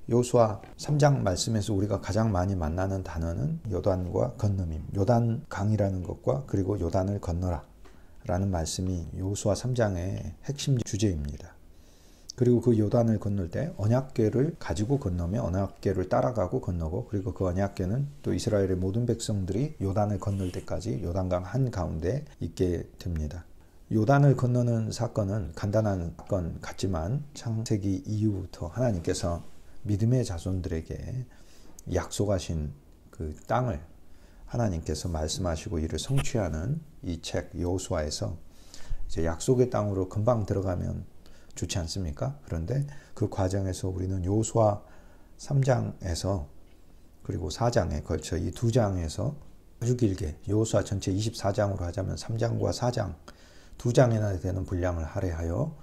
여호수아 3장 말씀에서 우리가 가장 많이 만나는 단어는 요단과 건너임, 요단 강이라는 것과 그리고 요단을 건너라 라는 말씀이 여호수아 3장의 핵심 주제입니다. 그리고 그 요단을 건널 때 언약궤를 가지고 건너며 언약궤를 따라가고 건너고, 그리고 그 언약궤는 또 이스라엘의 모든 백성들이 요단을 건널 때까지 요단강 한가운데 있게 됩니다. 요단을 건너는 사건은 간단한 사건 같지만 창세기 이후부터 하나님께서 믿음의 자손들에게 약속하신 그 땅을 하나님께서 말씀하시고 이를 성취하는 이 책 여호수아에서 이제 약속의 땅으로 금방 들어가면 좋지 않습니까? 그런데 그 과정에서 우리는 여호수아 3장에서 그리고 4장에 걸쳐 이 두 장에서 아주 길게, 여호수아 전체 24장으로 하자면 3장과 4장 두 장이나 되는 분량을 할애하여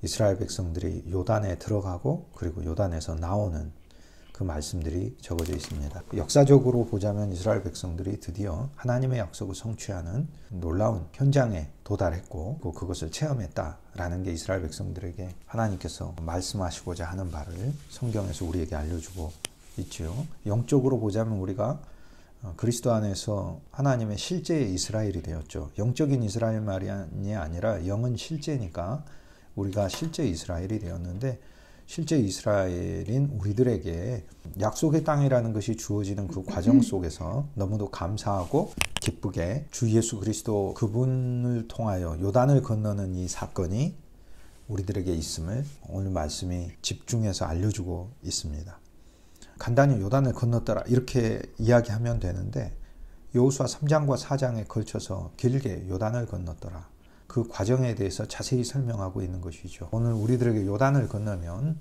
이스라엘 백성들이 요단에 들어가고 그리고 요단에서 나오는 그 말씀들이 적어져 있습니다. 역사적으로 보자면 이스라엘 백성들이 드디어 하나님의 약속을 성취하는 놀라운 현장에 도달했고 그것을 체험했다라는 게 이스라엘 백성들에게 하나님께서 말씀하시고자 하는 바를 성경에서 우리에게 알려주고 있죠. 영적으로 보자면 우리가 그리스도 안에서 하나님의 실제의 이스라엘이 되었죠. 영적인 이스라엘만이 아니라 영은 실제니까 우리가 실제 이스라엘이 되었는데, 실제 이스라엘인 우리들에게 약속의 땅이라는 것이 주어지는 그 과정 속에서 너무도 감사하고 기쁘게 주 예수 그리스도 그분을 통하여 요단을 건너는 이 사건이 우리들에게 있음을 오늘 말씀이 집중해서 알려주고 있습니다. 간단히 요단을 건넜더라 이렇게 이야기하면 되는데, 여호수아 3장과 4장에 걸쳐서 길게 요단을 건넜더라, 그 과정에 대해서 자세히 설명하고 있는 것이죠. 오늘 우리들에게 요단을 건너면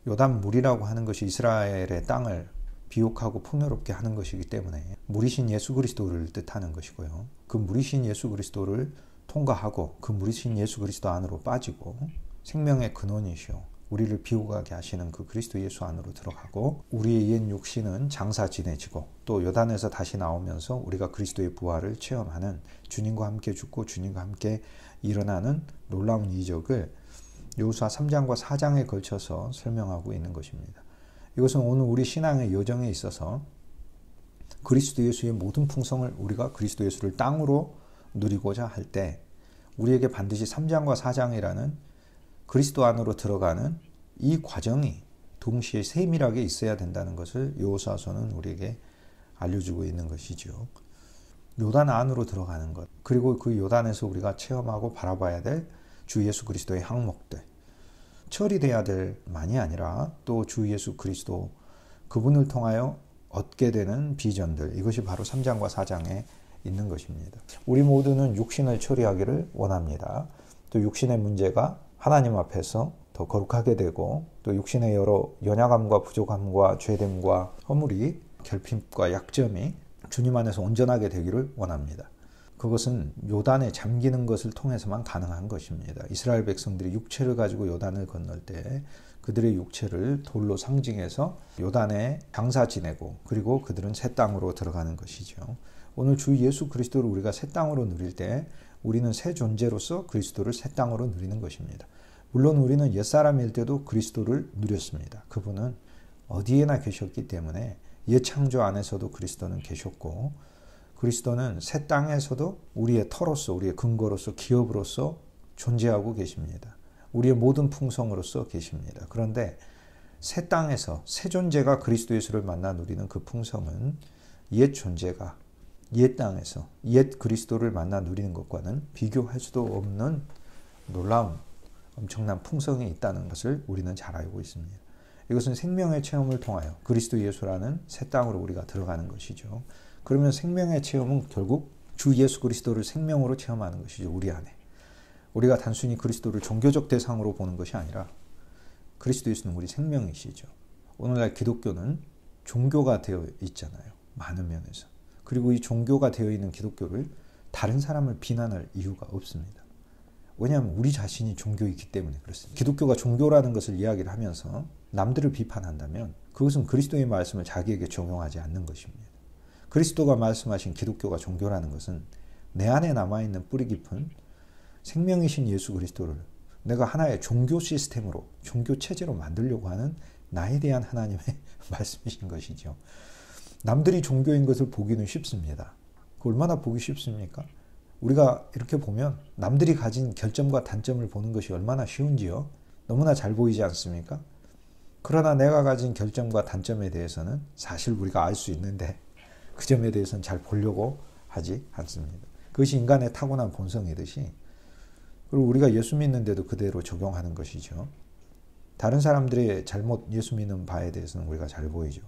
요단물이라고 하는 것이 이스라엘의 땅을 비옥하고 풍요롭게 하는 것이기 때문에 물이신 예수 그리스도를 뜻하는 것이고요. 그 물이신 예수 그리스도를 통과하고 그 물이신 예수 그리스도 안으로 빠지고 생명의 근원이시오 우리를 비옥하게 하시는 그 그리스도 예수 안으로 들어가고, 우리의 옛 육신은 장사지내지고 또 요단에서 다시 나오면서 우리가 그리스도의 부활을 체험하는, 주님과 함께 죽고 주님과 함께 일어나는 놀라운 이적을 여호수아 3장과 4장에 걸쳐서 설명하고 있는 것입니다. 이것은 오늘 우리 신앙의 여정에 있어서 그리스도 예수의 모든 풍성을 우리가 그리스도 예수를 땅으로 누리고자 할 때 우리에게 반드시 3장과 4장이라는 그리스도 안으로 들어가는 이 과정이 동시에 세밀하게 있어야 된다는 것을 여호수아서는 우리에게 알려주고 있는 것이죠. 요단 안으로 들어가는 것, 그리고 그 요단에서 우리가 체험하고 바라봐야 될 주 예수 그리스도의 항목들, 처리돼야 될 만이 아니라 또 주 예수 그리스도 그분을 통하여 얻게 되는 비전들, 이것이 바로 3장과 4장에 있는 것입니다. 우리 모두는 육신을 처리하기를 원합니다. 또 육신의 문제가 하나님 앞에서 더 거룩하게 되고, 또 육신의 여러 연약함과 부족함과 죄됨과 허물이, 결핍과 약점이 주님 안에서 온전하게 되기를 원합니다. 그것은 요단에 잠기는 것을 통해서만 가능한 것입니다. 이스라엘 백성들이 육체를 가지고 요단을 건널 때 그들의 육체를 돌로 상징해서 요단에 장사 지내고, 그리고 그들은 새 땅으로 들어가는 것이죠. 오늘 주 예수 그리스도를 우리가 새 땅으로 누릴 때 우리는 새 존재로서 그리스도를 새 땅으로 누리는 것입니다. 물론 우리는 옛사람일 때도 그리스도를 누렸습니다. 그분은 어디에나 계셨기 때문에 옛 창조 안에서도 그리스도는 계셨고, 그리스도는 새 땅에서도 우리의 터로서, 우리의 근거로서, 기업으로서 존재하고 계십니다. 우리의 모든 풍성으로서 계십니다. 그런데 새 땅에서 새 존재가 그리스도 예수를 만나 누리는 그 풍성은 옛 존재가 옛 땅에서 옛 그리스도를 만나 누리는 것과는 비교할 수도 없는 놀라운 엄청난 풍성이 있다는 것을 우리는 잘 알고 있습니다. 이것은 생명의 체험을 통하여 그리스도 예수라는 새 땅으로 우리가 들어가는 것이죠. 그러면 생명의 체험은 결국 주 예수 그리스도를 생명으로 체험하는 것이죠. 우리 안에. 우리가 단순히 그리스도를 종교적 대상으로 보는 것이 아니라 그리스도 예수는 우리 생명이시죠. 오늘날 기독교는 종교가 되어 있잖아요. 많은 면에서. 그리고 이 종교가 되어 있는 기독교를 다른 사람을 비난할 이유가 없습니다. 왜냐하면 우리 자신이 종교이기 때문에 그렇습니다. 기독교가 종교라는 것을 이야기를 하면서 남들을 비판한다면 그것은 그리스도의 말씀을 자기에게 적용하지 않는 것입니다. 그리스도가 말씀하신 기독교가 종교라는 것은 내 안에 남아있는 뿌리 깊은 생명이신 예수 그리스도를 내가 하나의 종교 시스템으로, 종교 체제로 만들려고 하는 나에 대한 하나님의 말씀이신 것이죠. 남들이 종교인 것을 보기는 쉽습니다. 얼마나 보기 쉽습니까? 우리가 이렇게 보면 남들이 가진 결점과 단점을 보는 것이 얼마나 쉬운지요. 너무나 잘 보이지 않습니까? 그러나 내가 가진 결점과 단점에 대해서는 사실 우리가 알 수 있는데 그 점에 대해서는 잘 보려고 하지 않습니다. 그것이 인간의 타고난 본성이듯이, 그리고 우리가 예수 믿는데도 그대로 적용하는 것이죠. 다른 사람들의 잘못 예수 믿는 바에 대해서는 우리가 잘 보이죠.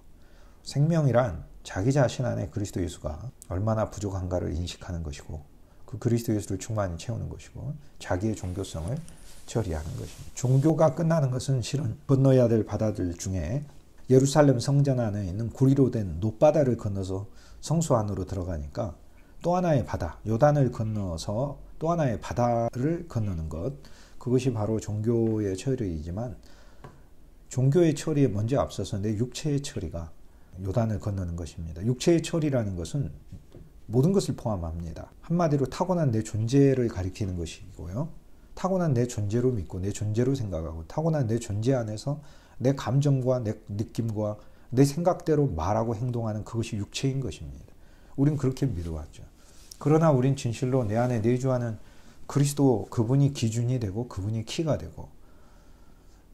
생명이란 자기 자신 안에 그리스도 예수가 얼마나 부족한가를 인식하는 것이고, 그 그리스도 예수를 충만히 채우는 것이고, 자기의 종교성을 처리하는 것입니다. 종교가 끝나는 것은 실은 건너야 될 바다들 중에 예루살렘 성전 안에 있는 구리로 된 놋바다를 건너서 성소 안으로 들어가니까 또 하나의 바다, 요단을 건너서 또 하나의 바다를 건너는 것, 그것이 바로 종교의 처리이지만, 종교의 처리에 먼저 앞서서 내 육체의 처리가 요단을 건너는 것입니다. 육체의 처리라는 것은 모든 것을 포함합니다. 한마디로 타고난 내 존재를 가리키는 것이고요. 타고난 내 존재로 믿고 내 존재로 생각하고 타고난 내 존재 안에서 내 감정과 내 느낌과 내 생각대로 말하고 행동하는 그것이 육체인 것입니다. 우린 그렇게 믿어왔죠. 그러나 우린 진실로 내 안에 내주하는 그리스도, 그분이 기준이 되고 그분이 키가 되고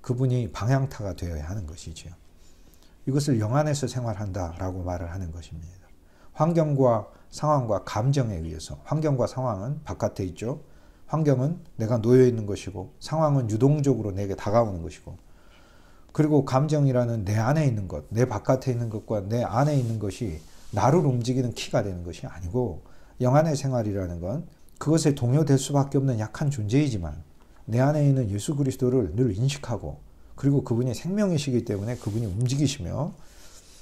그분이 방향타가 되어야 하는 것이지요. 이것을 영 안에서 생활한다라고 말을 하는 것입니다. 환경과 상황과 감정에 의해서, 환경과 상황은 바깥에 있죠. 환경은 내가 놓여 있는 것이고 상황은 유동적으로 내게 다가오는 것이고, 그리고 감정이라는 내 안에 있는 것, 내 바깥에 있는 것과 내 안에 있는 것이 나를 움직이는 키가 되는 것이 아니고, 영안의 생활이라는 건 그것에 동요될 수밖에 없는 약한 존재이지만 내 안에 있는 예수 그리스도를 늘 인식하고, 그리고 그분이 생명이시기 때문에 그분이 움직이시며,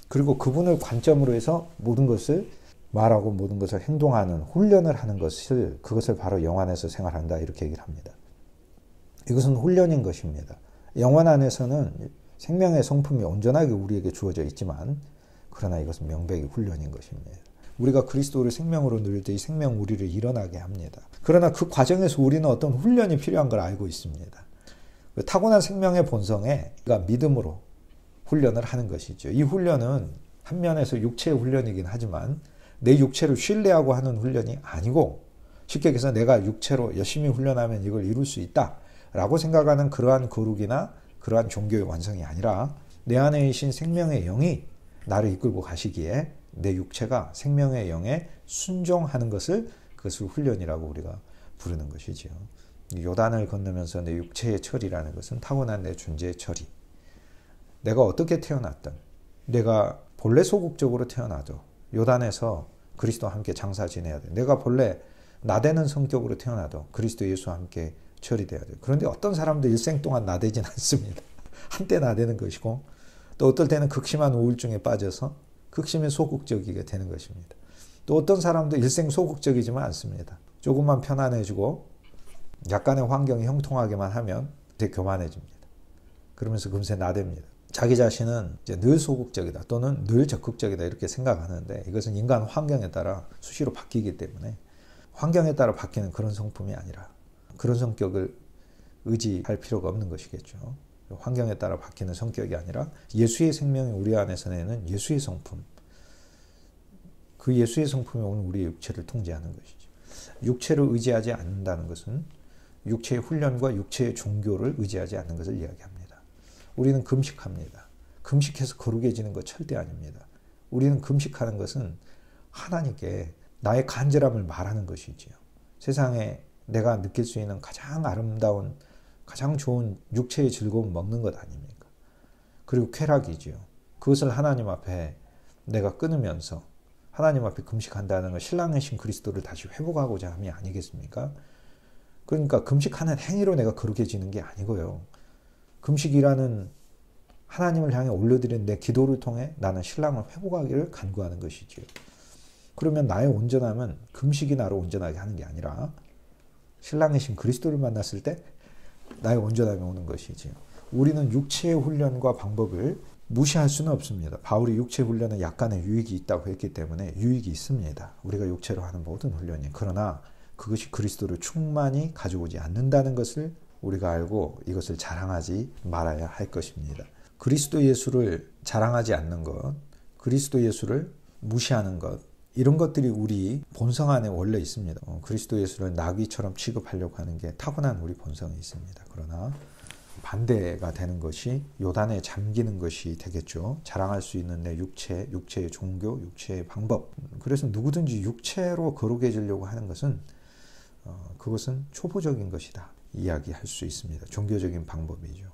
그리고 그분을 관점으로 해서 모든 것을 말하고 모든 것을 행동하는 훈련을 하는 것을, 그것을 바로 영안에서 생활한다, 이렇게 얘기를 합니다. 이것은 훈련인 것입니다. 영안 안에서는 생명의 성품이 온전하게 우리에게 주어져 있지만, 그러나 이것은 명백히 훈련인 것입니다. 우리가 그리스도를 생명으로 누릴 때 이 생명 우리를 일어나게 합니다. 그러나 그 과정에서 우리는 어떤 훈련이 필요한 걸 알고 있습니다. 타고난 생명의 본성에 믿음으로 훈련을 하는 것이죠. 이 훈련은 한 면에서 육체의 훈련이긴 하지만 내 육체를 신뢰하고 하는 훈련이 아니고, 쉽게 얘기해서 내가 육체로 열심히 훈련하면 이걸 이룰 수 있다라고 생각하는 그러한 거룩이나 그러한 종교의 완성이 아니라, 내 안에 계신 생명의 영이 나를 이끌고 가시기에 내 육체가 생명의 영에 순종하는 것을, 그것을 훈련이라고 우리가 부르는 것이지요. 요단을 건너면서 내 육체의 처리라는 것은 타고난 내 존재의 처리. 내가 어떻게 태어났든, 내가 본래 소극적으로 태어나도 요단에서 그리스도와 함께 장사 지내야 돼. 내가 본래 나대는 성격으로 태어나도 그리스도 예수와 함께 처리돼야 돼. 그런데 어떤 사람도 일생 동안 나대진 않습니다. 한때 나대는 것이고, 또 어떨 때는 극심한 우울증에 빠져서 극심히 소극적이게 되는 것입니다. 또 어떤 사람도 일생 소극적이지만 않습니다. 조금만 편안해지고 약간의 환경이 형통하게만 하면 되게 교만해집니다. 그러면서 금세 나댑니다. 자기 자신은 이제 늘 소극적이다 또는 늘 적극적이다 이렇게 생각하는데, 이것은 인간 환경에 따라 수시로 바뀌기 때문에, 환경에 따라 바뀌는 그런 성품이 아니라 그런 성격을 의지할 필요가 없는 것이겠죠. 환경에 따라 바뀌는 성격이 아니라 예수의 생명이 우리 안에서 내는 예수의 성품, 그 예수의 성품이 오늘 우리의 육체를 통제하는 것이죠. 육체를 의지하지 않는다는 것은 육체의 훈련과 육체의 종교를 의지하지 않는 것을 이야기합니다. 우리는 금식합니다. 금식해서 거룩해지는 것 절대 아닙니다. 우리는 금식하는 것은 하나님께 나의 간절함을 말하는 것이지요. 세상에 내가 느낄 수 있는 가장 아름다운, 가장 좋은 육체의 즐거움 먹는 것 아닙니까? 그리고 쾌락이지요. 그것을 하나님 앞에 내가 끊으면서 하나님 앞에 금식한다는 건 신랑이신 그리스도를 다시 회복하고자 함이 아니겠습니까? 그러니까 금식하는 행위로 내가 거룩해지는 게 아니고요. 금식이라는 하나님을 향해 올려드린 내 기도를 통해 나는 신랑을 회복하기를 간구하는 것이지요. 그러면 나의 온전함은 금식이 나를 온전하게 하는 게 아니라 신랑이신 그리스도를 만났을 때 나의 온전함이 오는 것이지요. 우리는 육체의 훈련과 방법을 무시할 수는 없습니다. 바울이 육체 훈련은 약간의 유익이 있다고 했기 때문에 유익이 있습니다. 우리가 육체로 하는 모든 훈련이. 그러나 그것이 그리스도를 충만히 가져오지 않는다는 것을 우리가 알고 이것을 자랑하지 말아야 할 것입니다. 그리스도 예수를 자랑하지 않는 것, 그리스도 예수를 무시하는 것, 이런 것들이 우리 본성 안에 원래 있습니다. 그리스도 예수를 나귀처럼 취급하려고 하는 게 타고난 우리 본성에 있습니다. 그러나 반대가 되는 것이 요단에 잠기는 것이 되겠죠. 자랑할 수 있는 내 육체, 육체의 종교, 육체의 방법. 그래서 누구든지 육체로 거룩해지려고 하는 것은 그것은 초보적인 것이다. 이야기할 수 있습니다. 종교적인 방법이죠.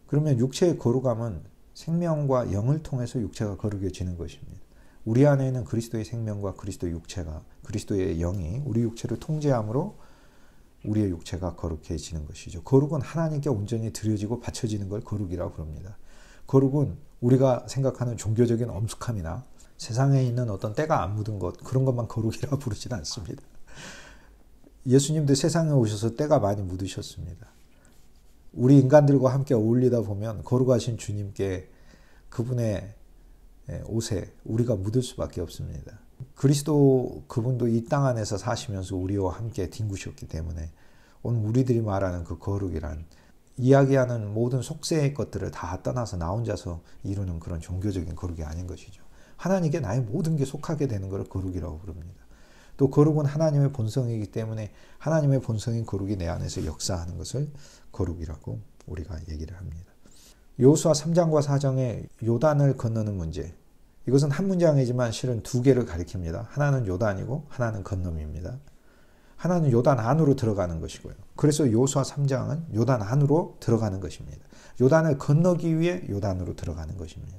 그러면 육체의 거룩함은 생명과 영을 통해서 육체가 거룩해지는 것입니다. 우리 안에 있는 그리스도의 생명과 그리스도의 육체가, 그리스도의 영이 우리 육체를 통제함으로 우리의 육체가 거룩해지는 것이죠. 거룩은 하나님께 온전히 드려지고 바쳐지는 걸 거룩이라고 부릅니다. 거룩은 우리가 생각하는 종교적인 엄숙함이나 세상에 있는 어떤 때가 안 묻은 것, 그런 것만 거룩이라고 부르지는 않습니다. 예수님도 세상에 오셔서 때가 많이 묻으셨습니다. 우리 인간들과 함께 어울리다 보면 거룩하신 주님께 그분의 옷에 우리가 묻을 수밖에 없습니다. 그리스도 그분도 이 땅 안에서 사시면서 우리와 함께 뒹구셨기 때문에 오늘 우리들이 말하는 그 거룩이란 이야기하는 모든 속세의 것들을 다 떠나서 나 혼자서 이루는 그런 종교적인 거룩이 아닌 것이죠. 하나님께 나의 모든 게 속하게 되는 것을 거룩이라고 부릅니다. 또 거룩은 하나님의 본성이기 때문에 하나님의 본성인 거룩이 내 안에서 역사하는 것을 거룩이라고 우리가 얘기를 합니다. 여호수아 3장과 4장의 요단을 건너는 문제, 이것은 한 문장이지만 실은 두 개를 가리킵니다. 하나는 요단이고 하나는 건너입니다. 하나는 요단 안으로 들어가는 것이고요. 그래서 여호수아 3장은 요단 안으로 들어가는 것입니다. 요단을 건너기 위해 요단으로 들어가는 것입니다.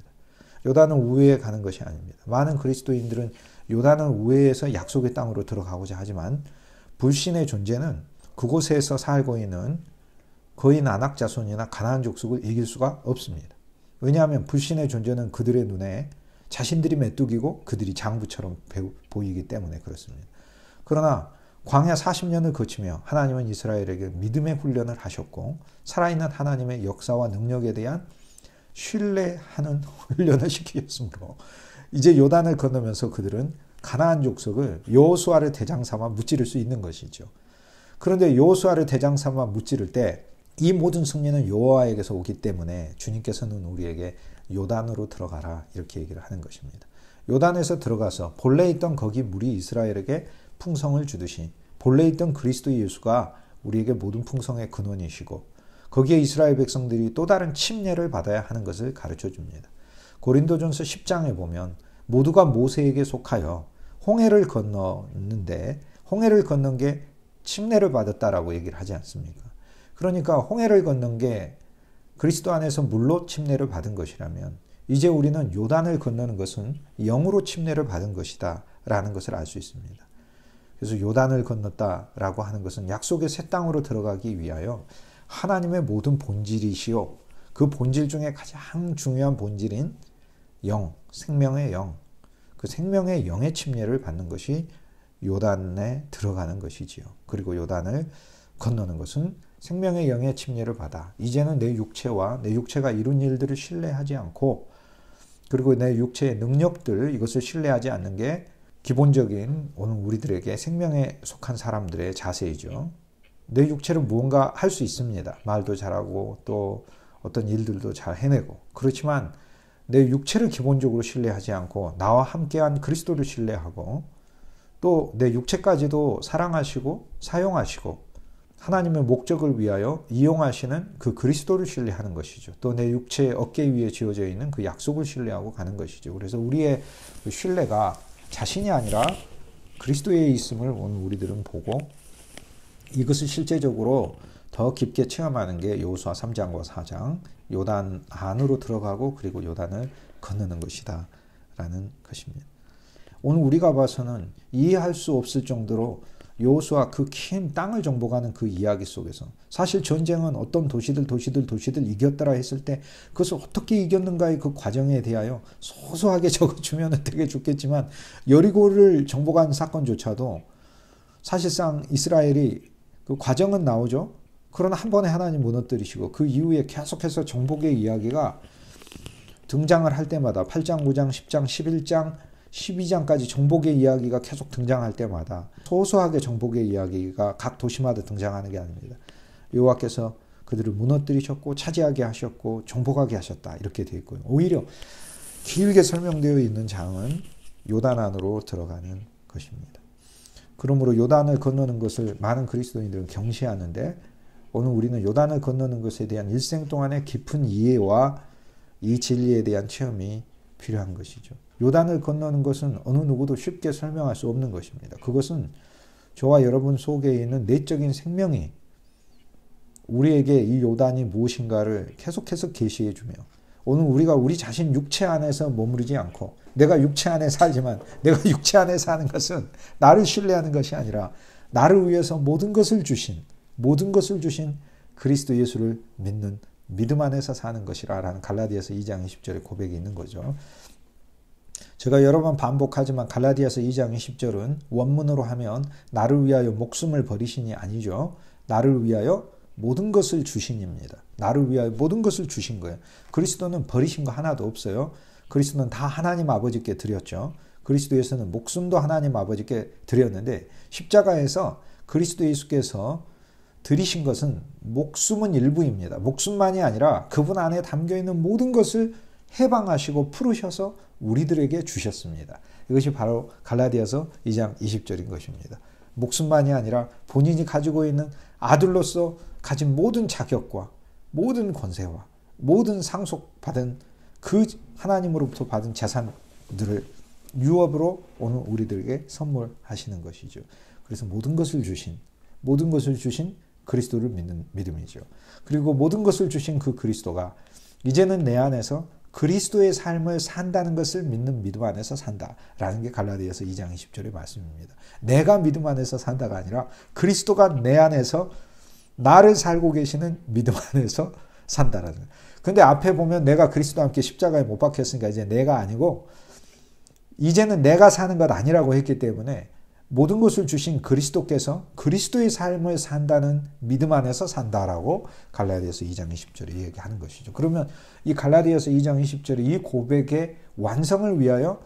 요단은 우회에 가는 것이 아닙니다. 많은 그리스도인들은 요단은 우회에서 약속의 땅으로 들어가고자 하지만 불신의 존재는 그곳에서 살고 있는 거의 나낙 자손이나 가나안 족속을 이길 수가 없습니다. 왜냐하면 불신의 존재는 그들의 눈에 자신들이 메뚜기고 그들이 장부처럼 보이기 때문에 그렇습니다. 그러나 광야 40년을 거치며 하나님은 이스라엘에게 믿음의 훈련을 하셨고 살아있는 하나님의 역사와 능력에 대한 신뢰하는 훈련을 시키셨으므로 이제 요단을 건너면서 그들은 가나안 족속을 여호수아를 대장 삼아 무찌를 수 있는 것이죠. 그런데 여호수아를 대장 삼아 무찌를 때 이 모든 승리는 여호와에게서 오기 때문에 주님께서는 우리에게 요단으로 들어가라 이렇게 얘기를 하는 것입니다. 요단에서 들어가서 본래 있던 거기 물이 이스라엘에게 풍성을 주듯이 본래 있던 그리스도 예수가 우리에게 모든 풍성의 근원이시고 거기에 이스라엘 백성들이 또 다른 침례를 받아야 하는 것을 가르쳐 줍니다. 고린도전서 10장에 보면 모두가 모세에게 속하여 홍해를 건넜는데 홍해를 건넌 게 침례를 받았다라고 얘기를 하지 않습니까? 그러니까 홍해를 건넌 게 그리스도 안에서 물로 침례를 받은 것이라면 이제 우리는 요단을 건너는 것은 영으로 침례를 받은 것이다 라는 것을 알 수 있습니다. 그래서 요단을 건넜다라고 하는 것은 약속의 새 땅으로 들어가기 위하여 하나님의 모든 본질이시요 그 본질 중에 가장 중요한 본질인 영, 생명의 영, 그 생명의 영의 침례를 받는 것이 요단에 들어가는 것이지요. 그리고 요단을 건너는 것은 생명의 영의 침례를 받아 이제는 내 육체와 내 육체가 이룬 일들을 신뢰하지 않고 그리고 내 육체의 능력들 이것을 신뢰하지 않는 게 기본적인 오늘 우리들에게 생명에 속한 사람들의 자세이죠. 내 육체로 무언가 할 수 있습니다. 말도 잘하고 또 어떤 일들도 잘 해내고 그렇지만 내 육체를 기본적으로 신뢰하지 않고 나와 함께한 그리스도를 신뢰하고 또 내 육체까지도 사랑하시고 사용하시고 하나님의 목적을 위하여 이용하시는 그 그리스도를 신뢰하는 것이죠. 또 내 육체의 어깨 위에 지어져 있는 그 약속을 신뢰하고 가는 것이죠. 그래서 우리의 그 신뢰가 자신이 아니라 그리스도에 있음을 오늘 우리들은 보고 이것을 실제적으로 더 깊게 체험하는 게 여호수아 3장과 4장 요단 안으로 들어가고 그리고 요단을 건너는 것이다 라는 것입니다. 오늘 우리가 봐서는 이해할 수 없을 정도로 여호수아 그 긴 땅을 정복하는 그 이야기 속에서 사실 전쟁은 어떤 도시들 이겼더라 했을 때 그것을 어떻게 이겼는가의 그 과정에 대하여 소소하게 적어주면 되게 좋겠지만 여리고를 정복한 사건조차도 사실상 이스라엘이 그 과정은 나오죠. 그러나 한 번에 하나님 무너뜨리시고 그 이후에 계속해서 정복의 이야기가 등장을 할 때마다 8장, 9장, 10장, 11장, 12장까지 정복의 이야기가 계속 등장할 때마다 소소하게 정복의 이야기가 각 도시마다 등장하는 게 아닙니다. 여호와께서 그들을 무너뜨리셨고 차지하게 하셨고 정복하게 하셨다. 이렇게 되어 있고요. 오히려 길게 설명되어 있는 장은 요단 안으로 들어가는 것입니다. 그러므로 요단을 건너는 것을 많은 그리스도인들은 경시하는데 오늘 우리는 요단을 건너는 것에 대한 일생 동안의 깊은 이해와 이 진리에 대한 체험이 필요한 것이죠. 요단을 건너는 것은 어느 누구도 쉽게 설명할 수 없는 것입니다. 그것은 저와 여러분 속에 있는 내적인 생명이 우리에게 이 요단이 무엇인가를 계속해서 계시해 주며 오늘 우리가 우리 자신 육체 안에서 머무르지 않고 내가 육체 안에 살지만 내가 육체 안에 사는 것은 나를 신뢰하는 것이 아니라 나를 위해서 모든 것을 주신 그리스도 예수를 믿는 믿음 안에서 사는 것이라 라는 갈라디아서 2장 20절의 고백이 있는 거죠. 제가 여러 번 반복하지만 갈라디아서 2장 20절은 원문으로 하면 나를 위하여 목숨을 버리시니 아니죠. 나를 위하여 모든 것을 주신입니다. 나를 위하여 모든 것을 주신 거예요. 그리스도는 버리신 거 하나도 없어요. 그리스도는 다 하나님 아버지께 드렸죠. 그리스도에서는 목숨도 하나님 아버지께 드렸는데 십자가에서 그리스도 예수께서 드리신 것은 목숨은 일부입니다. 목숨만이 아니라 그분 안에 담겨있는 모든 것을 해방하시고 풀으셔서 우리들에게 주셨습니다. 이것이 바로 갈라디아서 2장 20절인 것입니다. 목숨만이 아니라 본인이 가지고 있는 아들로서 가진 모든 자격과 모든 권세와 모든 상속받은 그 하나님으로부터 받은 재산들을 유업으로 오늘 우리들에게 선물하시는 것이죠. 그래서 모든 것을 주신 그리스도를 믿는 믿음이죠. 그리고 모든 것을 주신 그 그리스도가 이제는 내 안에서 그리스도의 삶을 산다는 것을 믿는 믿음 안에서 산다라는 게 갈라디아서 2장 20절의 말씀입니다. 내가 믿음 안에서 산다가 아니라 그리스도가 내 안에서 나를 살고 계시는 믿음 안에서 산다라는 거예요. 근데 앞에 보면 내가 그리스도와 함께 십자가에 못 박혔으니까 이제 내가 아니고 이제는 내가 사는 것 아니라고 했기 때문에 모든 것을 주신 그리스도께서 그리스도의 삶을 산다는 믿음 안에서 산다라고 갈라디아서 2장 20절에 얘기하는 것이죠. 그러면 이 갈라디아서 2장 20절의 이 고백의 완성을 위하여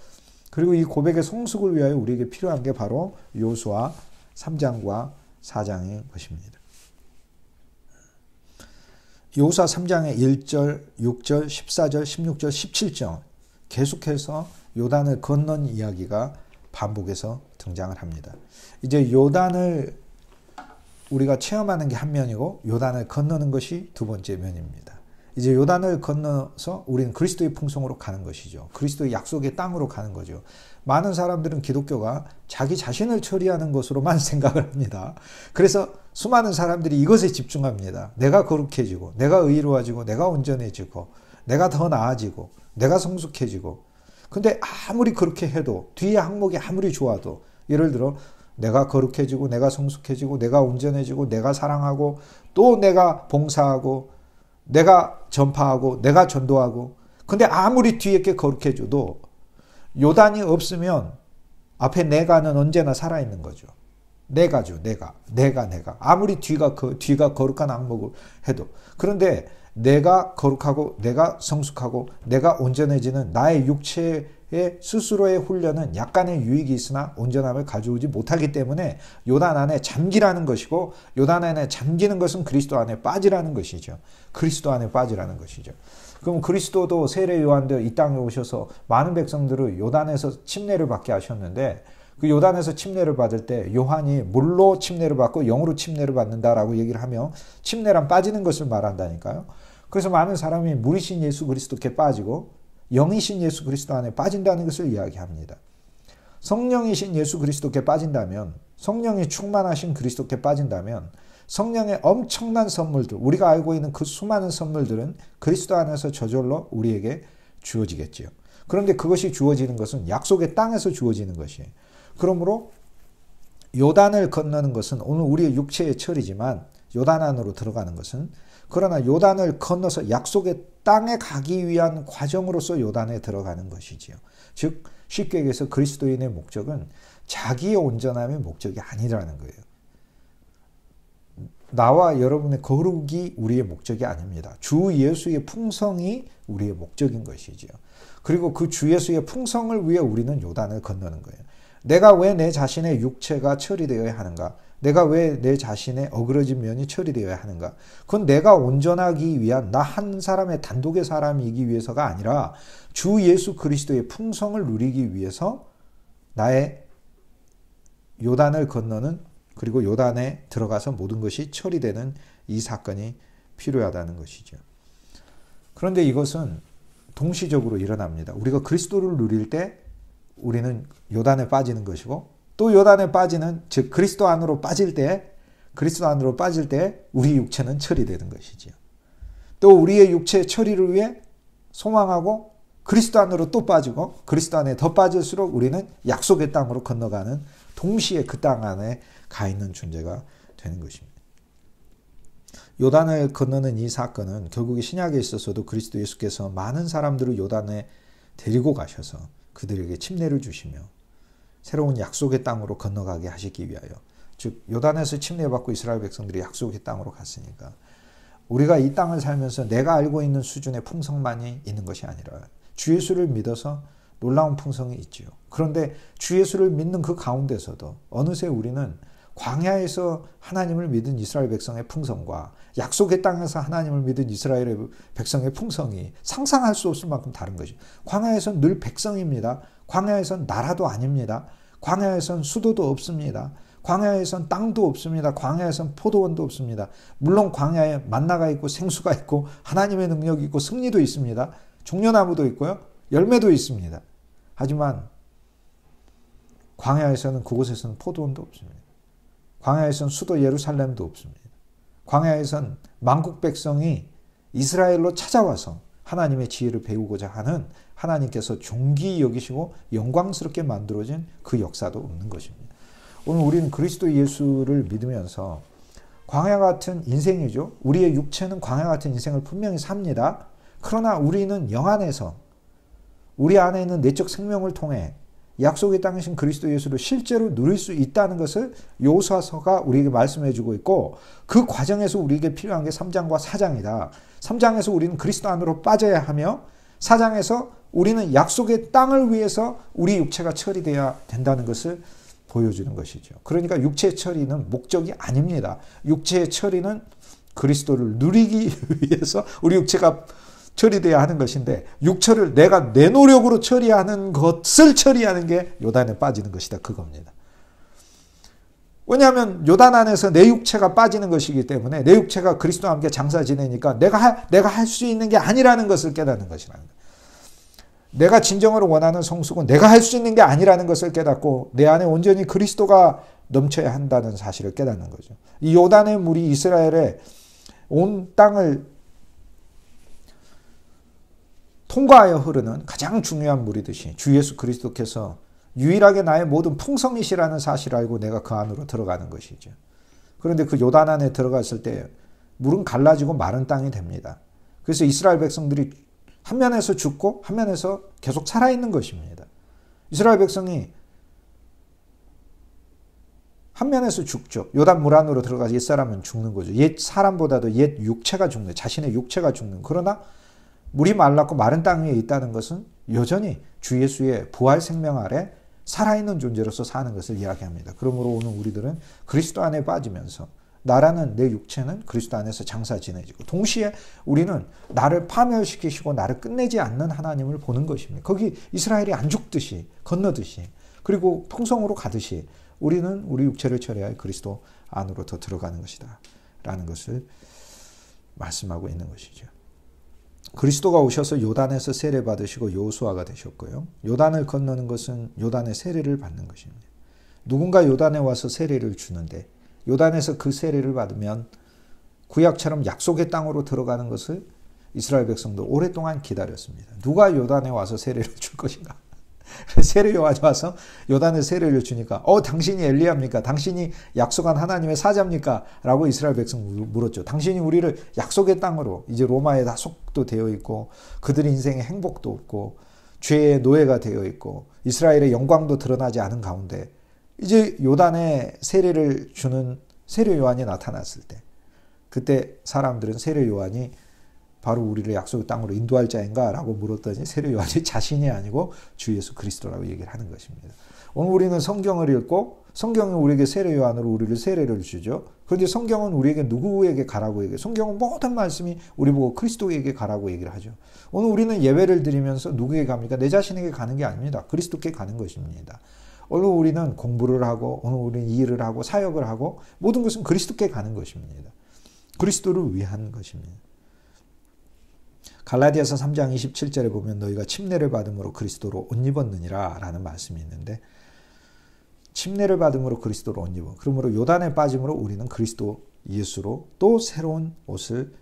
그리고 이 고백의 성숙을 위하여 우리에게 필요한 게 바로 요수아 3장과 4장인 것입니다. 요수아 3장의 1절, 6절, 14절, 16절, 17절 계속해서 요단을 건넌 이야기가 반복해서 등장을 합니다. 이제 요단을 우리가 체험하는 게 한 면이고 요단을 건너는 것이 두 번째 면입니다. 이제 요단을 건너서 우리는 그리스도의 풍성으로 가는 것이죠. 그리스도의 약속의 땅으로 가는 거죠. 많은 사람들은 기독교가 자기 자신을 처리하는 것으로만 생각을 합니다. 그래서 수많은 사람들이 이것에 집중합니다. 내가 거룩해지고 내가 의로워지고 내가 온전해지고 내가 더 나아지고 내가 성숙해지고 근데 아무리 그렇게 해도 뒤에 항목이 아무리 좋아도 예를 들어 내가 거룩해지고 내가 성숙해지고 내가 온전해지고 내가 사랑하고 또 내가 봉사하고 내가 전파하고 내가 전도하고 근데 아무리 뒤에 게 거룩해져도 요단이 없으면 앞에 내가는 언제나 살아있는 거죠. 내가죠. 내가 아무리 뒤가 거룩한 항목을 해도 그런데 내가 거룩하고 내가 성숙하고 내가 온전해지는 나의 육체의 스스로의 훈련은 약간의 유익이 있으나 온전함을 가져오지 못하기 때문에 요단 안에 잠기라는 것이고 요단 안에 잠기는 것은 그리스도 안에 빠지라는 것이죠. 그리스도 안에 빠지라는 것이죠. 그럼 그리스도도 세례 요한도 이 땅에 오셔서 많은 백성들을 요단에서 침례를 받게 하셨는데 그 요단에서 침례를 받을 때 요한이 물로 침례를 받고 영으로 침례를 받는다라고 얘기를 하며 침례란 빠지는 것을 말한다니까요. 그래서 많은 사람이 물이신 예수 그리스도께 빠지고 영이신 예수 그리스도 안에 빠진다는 것을 이야기합니다. 성령이신 예수 그리스도께 빠진다면 성령이 충만하신 그리스도께 빠진다면 성령의 엄청난 선물들 우리가 알고 있는 그 수많은 선물들은 그리스도 안에서 저절로 우리에게 주어지겠지요. 그런데 그것이 주어지는 것은 약속의 땅에서 주어지는 것이에요. 그러므로 요단을 건너는 것은 오늘 우리의 육체의 처리지만 요단 안으로 들어가는 것은 그러나 요단을 건너서 약속의 땅에 가기 위한 과정으로서 요단에 들어가는 것이지요. 즉 쉽게 얘기해서 그리스도인의 목적은 자기의 온전함의 목적이 아니라는 거예요. 나와 여러분의 거룩이 우리의 목적이 아닙니다. 주 예수의 풍성이 우리의 목적인 것이지요. 그리고 그 주 예수의 풍성을 위해 우리는 요단을 건너는 거예요. 내가 왜 내 자신의 육체가 처리되어야 하는가? 내가 왜 내 자신의 어그러진 면이 처리되어야 하는가? 그건 내가 온전하기 위한 나 한 사람의 단독의 사람이기 위해서가 아니라 주 예수 그리스도의 풍성을 누리기 위해서 나의 요단을 건너는, 그리고 요단에 들어가서 모든 것이 처리되는 이 사건이 필요하다는 것이죠. 그런데 이것은 동시적으로 일어납니다. 우리가 그리스도를 누릴 때 우리는 요단에 빠지는 것이고, 또 요단에 빠지는, 즉 그리스도 안으로 빠질 때 우리 육체는 처리되는 것이지요. 또 우리의 육체의 처리를 위해 소망하고 그리스도 안으로 또 빠지고, 그리스도 안에 더 빠질수록 우리는 약속의 땅으로 건너가는, 동시에 그 땅 안에 가 있는 존재가 되는 것입니다. 요단을 건너는 이 사건은 결국에 신약에 있어서도 그리스도 예수께서 많은 사람들을 요단에 데리고 가셔서 그들에게 침례를 주시며 새로운 약속의 땅으로 건너가게 하시기 위하여, 즉 요단에서 침례받고 이스라엘 백성들이 약속의 땅으로 갔으니까 우리가 이 땅을 살면서 내가 알고 있는 수준의 풍성만이 있는 것이 아니라 주 예수를 믿어서 놀라운 풍성이 있지요. 그런데 주 예수를 믿는 그 가운데서도 어느새 우리는 광야에서 하나님을 믿은 이스라엘 백성의 풍성과 약속의 땅에서 하나님을 믿은 이스라엘 백성의 풍성이 상상할 수 없을 만큼 다른 것이죠. 광야에선 늘 백성입니다. 광야에선 나라도 아닙니다. 광야에선 수도도 없습니다. 광야에선 땅도 없습니다. 광야에선 포도원도 없습니다. 물론 광야에 만나가 있고 생수가 있고 하나님의 능력이 있고 승리도 있습니다. 종려나무도 있고요. 열매도 있습니다. 하지만 광야에서는, 그곳에서는 포도원도 없습니다. 광야에선 수도 예루살렘도 없습니다. 광야에선 만국 백성이 이스라엘로 찾아와서 하나님의 지혜를 배우고자 하는 하나님께서 존귀히 여기시고 영광스럽게 만들어진 그 역사도 없는 것입니다. 오늘 우리는 그리스도 예수를 믿으면서 광야 같은 인생이죠. 우리의 육체는 광야 같은 인생을 분명히 삽니다. 그러나 우리는 영 안에서 우리 안에 있는 내적 생명을 통해 약속의 땅이신 그리스도 예수를 실제로 누릴 수 있다는 것을 여호수아서가 우리에게 말씀해 주고 있고, 그 과정에서 우리에게 필요한 게 3장과 4장이다. 3장에서 우리는 그리스도 안으로 빠져야 하며 4장에서 우리는 약속의 땅을 위해서 우리 육체가 처리되어야 된다는 것을 보여주는 것이죠. 그러니까 육체의 처리는 목적이 아닙니다. 육체의 처리는 그리스도를 누리기 위해서 우리 육체가 처리되어야 하는 것인데, 육체를 내가 내 노력으로 처리하는 것을 처리하는 게 요단에 빠지는 것이다. 그겁니다. 왜냐하면 요단 안에서 내 육체가 빠지는 것이기 때문에, 내 육체가 그리스도와 함께 장사 지내니까 내가 할 수 있는 게 아니라는 것을 깨닫는 것이라는 거예요. 내가 진정으로 원하는 성숙은 내가 할 수 있는 게 아니라는 것을 깨닫고 내 안에 온전히 그리스도가 넘쳐야 한다는 사실을 깨닫는 거죠. 이 요단의 물이 이스라엘의 온 땅을 통과하여 흐르는 가장 중요한 물이듯이 주 예수 그리스도께서 유일하게 나의 모든 풍성이시라는 사실을 알고 내가 그 안으로 들어가는 것이죠. 그런데 그 요단 안에 들어갔을 때 물은 갈라지고 마른 땅이 됩니다. 그래서 이스라엘 백성들이 한 면에서 죽고 한 면에서 계속 살아있는 것입니다. 이스라엘 백성이 한 면에서 죽죠. 요단 물 안으로 들어가서 옛사람은 죽는 거죠. 옛 사람보다도 옛 육체가 죽는, 자신의 육체가 죽는. 그러나 물이 말랐고 마른 땅 위에 있다는 것은 여전히 주 예수의 부활 생명 아래 살아있는 존재로서 사는 것을 이야기합니다. 그러므로 오늘 우리들은 그리스도 안에 빠지면서 나라는, 내 육체는 그리스도 안에서 장사 지내지고, 동시에 우리는 나를 파멸시키시고 나를 끝내지 않는 하나님을 보는 것입니다. 거기 이스라엘이 안 죽듯이, 건너듯이, 그리고 풍성으로 가듯이 우리는 우리 육체를 처리할 그리스도 안으로 더 들어가는 것이다 라는 것을 말씀하고 있는 것이죠. 그리스도가 오셔서 요단에서 세례 받으시고 여호수아가 되셨고요. 요단을 건너는 것은 요단의 세례를 받는 것입니다. 누군가 요단에 와서 세례를 주는데 요단에서 그 세례를 받으면 구약처럼 약속의 땅으로 들어가는 것을 이스라엘 백성도 오랫동안 기다렸습니다. 누가 요단에 와서 세례를 줄 것인가? 세례 요한이 와서 요단에 세례를 주니까 당신이 엘리야입니까? 당신이 약속한 하나님의 사자입니까? 라고 이스라엘 백성 물었죠. 당신이 우리를 약속의 땅으로, 이제 로마에 다속도 되어 있고 그들의 인생에 행복도 없고 죄의 노예가 되어 있고 이스라엘의 영광도 드러나지 않은 가운데 이제 요단에 세례를 주는 세례 요한이 나타났을 때, 그때 사람들은 세례 요한이 바로 우리를 약속의 땅으로 인도할 자인가? 라고 물었더니 세례 요한이 자신이 아니고 주 예수 그리스도라고 얘기를 하는 것입니다. 오늘 우리는 성경을 읽고 성경이 우리에게 세례 요한으로 우리를 세례를 주죠. 그런데 성경은 우리에게 누구에게 가라고 얘기해요? 성경은 모든 말씀이 우리 보고 그리스도에게 가라고 얘기를 하죠. 오늘 우리는 예배를 드리면서 누구에게 갑니까? 내 자신에게 가는 게 아닙니다. 그리스도께 가는 것입니다. 오늘 우리는 공부를 하고 오늘 우리는 일을 하고 사역을 하고 모든 것은 그리스도께 가는 것입니다. 그리스도를 위한 것입니다. 갈라디아서 3장 27절에 보면 너희가 침례를 받음으로 그리스도로 옷 입었느니라 라는 말씀이 있는데 침례를 받음으로 그리스도로 옷 입어. 그러므로 요단에 빠짐으로 우리는 그리스도 예수로 또 새로운 옷을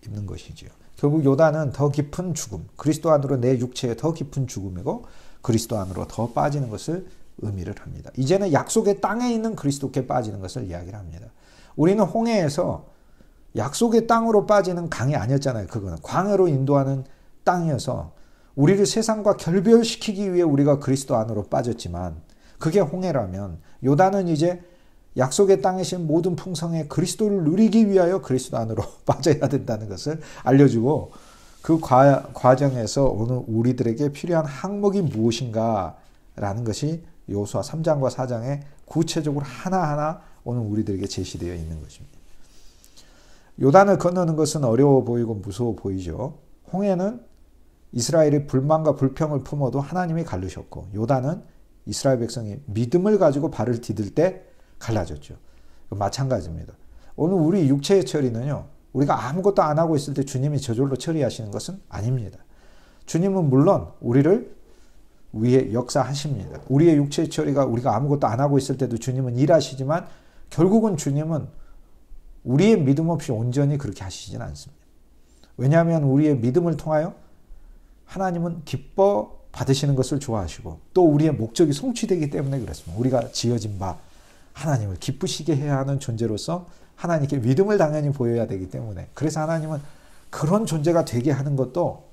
입는 것이지요. 결국 요단은 더 깊은 죽음, 그리스도 안으로 내 육체의 더 깊은 죽음이고 그리스도 안으로 더 빠지는 것을 의미를 합니다. 이제는 약속의 땅에 있는 그리스도께 빠지는 것을 이야기를 합니다. 우리는 홍해에서 약속의 땅으로 빠지는 강이 아니었잖아요. 그거는 광야로 인도하는 땅이어서 우리를 세상과 결별시키기 위해 우리가 그리스도 안으로 빠졌지만 그게 홍해라면 요단은 이제 약속의 땅이신 모든 풍성의 그리스도를 누리기 위하여 그리스도 안으로 빠져야 된다는 것을 알려주고 그 과정에서 오늘 우리들에게 필요한 항목이 무엇인가 라는 것이 여호수아 3장과 4장에 구체적으로 하나하나 오늘 우리들에게 제시되어 있는 것입니다. 요단을 건너는 것은 어려워 보이고 무서워 보이죠. 홍해는 이스라엘이 불만과 불평을 품어도 하나님이 갈르셨고 요단은 이스라엘 백성이 믿음을 가지고 발을 디딜 때 갈라졌죠. 마찬가지입니다. 오늘 우리 육체의 처리는요. 우리가 아무것도 안 하고 있을 때 주님이 저절로 처리하시는 것은 아닙니다. 주님은 물론 우리를 위해 역사하십니다. 우리의 육체의 처리가 우리가 아무것도 안 하고 있을 때도 주님은 일하시지만 결국은 주님은 우리의 믿음 없이 온전히 그렇게 하시진 않습니다. 왜냐하면 우리의 믿음을 통하여 하나님은 기뻐 받으시는 것을 좋아하시고 또 우리의 목적이 성취되기 때문에 그렇습니다. 우리가 지어진 바 하나님을 기쁘시게 해야 하는 존재로서 하나님께 믿음을 당연히 보여야 되기 때문에 그래서 하나님은 그런 존재가 되게 하는 것도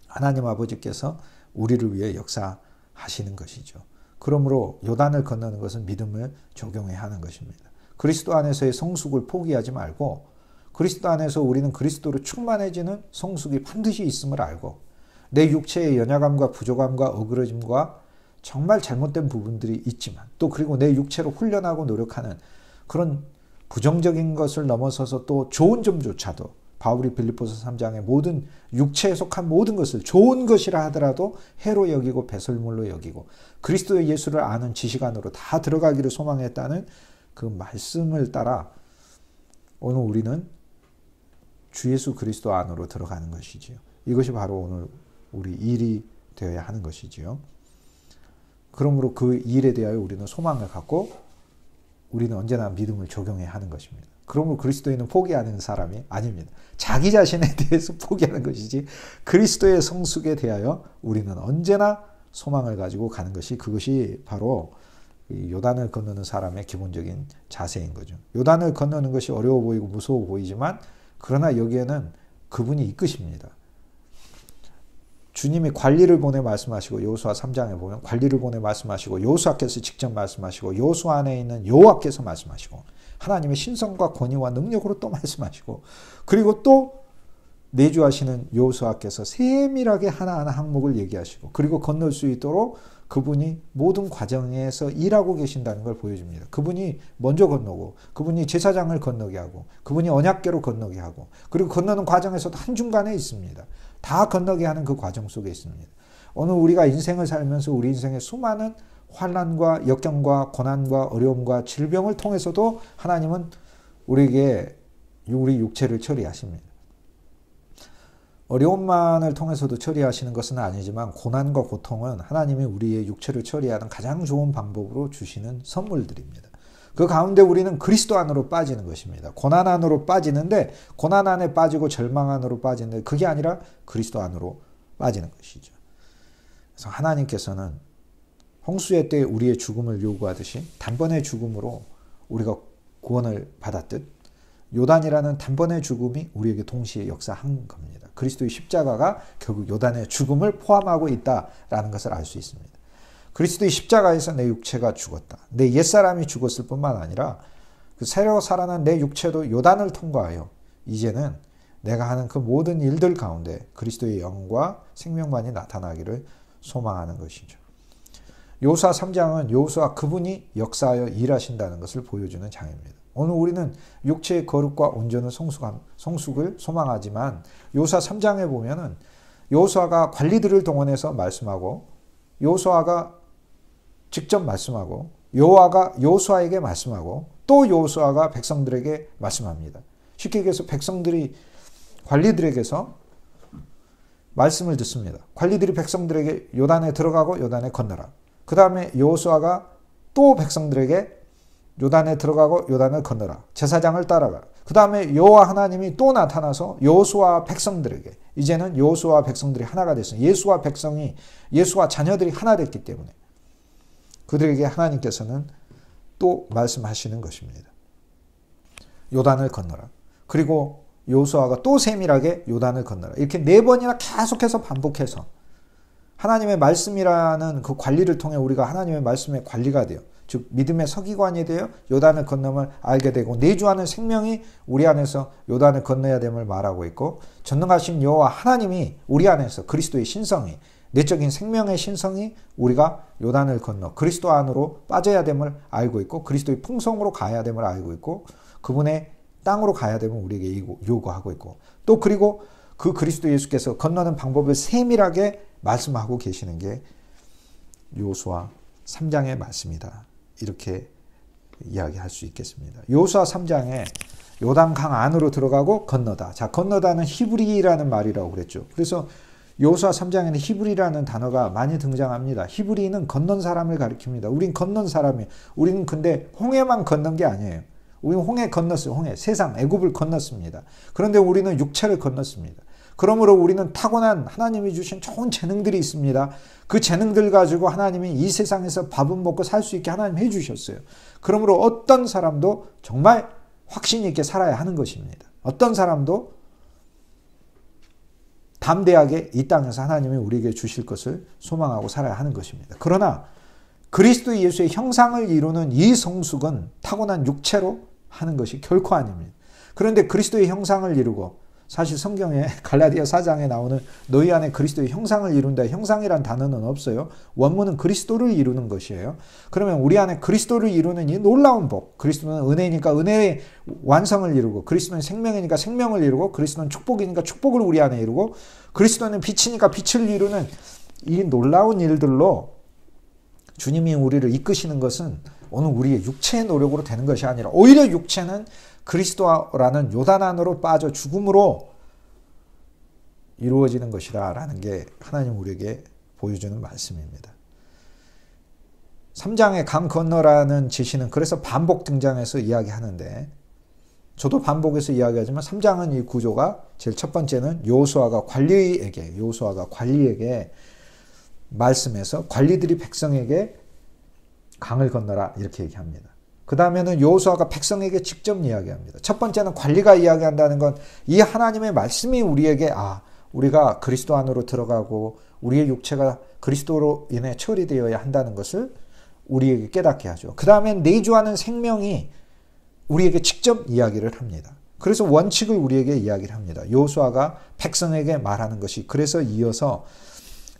하나님 아버지께서 우리를 위해 역사하시는 것이죠. 그러므로 요단을 건너는 것은 믿음을 적용해야 하는 것입니다. 그리스도 안에서의 성숙을 포기하지 말고 그리스도 안에서 우리는 그리스도로 충만해지는 성숙이 반드시 있음을 알고 내 육체의 연약함과 부족함과 어그러짐과 정말 잘못된 부분들이 있지만 또 그리고 내 육체로 훈련하고 노력하는 그런 부정적인 것을 넘어서서 또 좋은 점조차도 바울이 빌립보서 3장의 모든 육체에 속한 모든 것을 좋은 것이라 하더라도 해로 여기고 배설물로 여기고 그리스도의 예수를 아는 지식 안으로 다 들어가기를 소망했다는 그 말씀을 따라 오늘 우리는 주 예수 그리스도 안으로 들어가는 것이지요. 이것이 바로 오늘 우리 일이 되어야 하는 것이지요. 그러므로 그 일에 대하여 우리는 소망을 갖고 우리는 언제나 믿음을 적용해야 하는 것입니다. 그러므로 그리스도인은 포기하는 사람이 아닙니다. 자기 자신에 대해서 포기하는 것이지 그리스도의 성숙에 대하여 우리는 언제나 소망을 가지고 가는 것이 그것이 바로 요단을 건너는 사람의 기본적인 자세인 거죠. 요단을 건너는 것이 어려워 보이고 무서워 보이지만 그러나 여기에는 그분이 이끄십니다. 주님이 관리를 보내 말씀하시고 여호수아 3장에 보면 관리를 보내 말씀하시고 여호수아께서 직접 말씀하시고 여호수아 안에 있는 여호와께서 말씀하시고 하나님의 신성과 권위와 능력으로 또 말씀하시고 그리고 또 내주하시는 여호수아께서 세밀하게 하나하나 항목을 얘기하시고 그리고 건널 수 있도록 그분이 모든 과정에서 일하고 계신다는 걸 보여줍니다. 그분이 먼저 건너고 그분이 제사장을 건너게 하고 그분이 언약궤로 건너게 하고 그리고 건너는 과정에서도 한중간에 있습니다. 다 건너게 하는 그 과정 속에 있습니다. 오늘 우리가 인생을 살면서 우리 인생의 수많은 환난과 역경과 고난과 어려움과 질병을 통해서도 하나님은 우리에게 우리 육체를 처리하십니다. 어려움만을 통해서도 처리하시는 것은 아니지만 고난과 고통은 하나님이 우리의 육체를 처리하는 가장 좋은 방법으로 주시는 선물들입니다. 그 가운데 우리는 그리스도 안으로 빠지는 것입니다. 고난 안으로 빠지는데 고난 안에 빠지고 절망 안으로 빠지는데 그게 아니라 그리스도 안으로 빠지는 것이죠. 그래서 하나님께서는 홍수의 때 우리의 죽음을 요구하듯이 단번의 죽음으로 우리가 구원을 받았듯 요단이라는 단번의 죽음이 우리에게 동시에 역사한 겁니다. 그리스도의 십자가가 결국 요단의 죽음을 포함하고 있다라는 것을 알 수 있습니다. 그리스도의 십자가에서 내 육체가 죽었다. 내 옛사람이 죽었을 뿐만 아니라 그 새로 살아난 내 육체도 요단을 통과하여 이제는 내가 하는 그 모든 일들 가운데 그리스도의 영과 생명만이 나타나기를 소망하는 것이죠. 여호수아 3장은 여호수아 그분이 역사하여 일하신다는 것을 보여주는 장입니다. 오늘 우리는 육체의 거룩과 온전한 성숙을 소망하지만 여호수아 3장에 보면은 여호수아가 관리들을 동원해서 말씀하고 여호수아가 직접 말씀하고 여호수아에게 말씀하고 또 여호수아가 백성들에게 말씀합니다. 쉽게 얘기해서 백성들이 관리들에게서 말씀을 듣습니다. 관리들이 백성들에게 요단에 들어가고 요단에 건너라. 그 다음에 여호수아가 또 백성들에게 요단에 들어가고 요단을 건너라. 제사장을 따라가. 그 다음에 여호와 하나님이 또 나타나서 여호수아 백성들에게 이제는 여호수아 백성들이 하나가 됐어요. 예수와 자녀들이 하나 됐기 때문에 그들에게 하나님께서는 또 말씀하시는 것입니다. 요단을 건너라. 그리고 여호수아가 또 세밀하게 요단을 건너라. 이렇게 4번이나 계속해서 반복해서 하나님의 말씀이라는 그 관리를 통해 우리가 하나님의 말씀의 관리가 돼요. 즉 믿음의 서기관이 되어 요단을 건너면 알게 되고 내주하는 생명이 우리 안에서 요단을 건너야 됨을 말하고 있고 전능하신 여호와 하나님이 우리 안에서 그리스도의 신성이 내적인 생명의 신성이 우리가 요단을 건너 그리스도 안으로 빠져야 됨을 알고 있고 그리스도의 풍성으로 가야 됨을 알고 있고 그분의 땅으로 가야 됨을 우리에게 요구하고 있고 또 그리고 그 그리스도 예수께서 건너는 방법을 세밀하게 말씀하고 계시는 게 여호수아 3장의 말씀이다. 이렇게 이야기할 수 있겠습니다. 여호수아 3장에 요단강 안으로 들어가고 건너다. 자, 건너다는 히브리라는 말이라고 그랬죠. 그래서 여호수아 3장에는 히브리라는 단어가 많이 등장합니다. 히브리는 건넌 사람을 가리킵니다. 우린 건넌 사람이에요. 우리는 근데 홍해만 건넌 게 아니에요. 우리는 홍해 건넜어요. 홍해. 세상 애굽을 건넜습니다. 그런데 우리는 육체를 건넜습니다. 그러므로 우리는 타고난 하나님이 주신 좋은 재능들이 있습니다. 그 재능들 가지고 하나님이 이 세상에서 밥은 먹고 살 수 있게 하나님 해주셨어요. 그러므로 어떤 사람도 정말 확신 있게 살아야 하는 것입니다. 어떤 사람도 담대하게 이 땅에서 하나님이 우리에게 주실 것을 소망하고 살아야 하는 것입니다. 그러나 그리스도 예수의 형상을 이루는 이 성숙은 타고난 육체로 하는 것이 결코 아닙니다. 그런데 그리스도의 형상을 이루고 사실 성경에 갈라디아 4장에 나오는 너희 안에 그리스도의 형상을 이룬다. 형상이란 단어는 없어요. 원문은 그리스도를 이루는 것이에요. 그러면 우리 안에 그리스도를 이루는 이 놀라운 복. 그리스도는 은혜니까 은혜의 완성을 이루고 그리스도는 생명이니까 생명을 이루고 그리스도는 축복이니까 축복을 우리 안에 이루고 그리스도는 빛이니까 빛을 이루는 이 놀라운 일들로 주님이 우리를 이끄시는 것은 오늘 우리의 육체의 노력으로 되는 것이 아니라 오히려 육체는 그리스도라는 요단 안으로 빠져 죽음으로 이루어지는 것이라는 게 하나님 우리에게 보여주는 말씀입니다. 3장의 강 건너라는 지시는 그래서 반복 등장해서 이야기하는데 저도 반복해서 이야기하지만 3장은 이 구조가 제일 첫 번째는 여호수아가 관리에게 말씀해서 관리들이 백성에게 강을 건너라 이렇게 얘기합니다. 그 다음에는 여호수아가 백성에게 직접 이야기합니다. 첫 번째는 관리가 이야기한다는 건 이 하나님의 말씀이 우리에게 우리가 그리스도 안으로 들어가고 우리의 육체가 그리스도로 인해 처리되어야 한다는 것을 우리에게 깨닫게 하죠. 그 다음엔 내주하는 생명이 우리에게 직접 이야기를 합니다. 그래서 원칙을 우리에게 이야기를 합니다. 여호수아가 백성에게 말하는 것이 그래서 이어서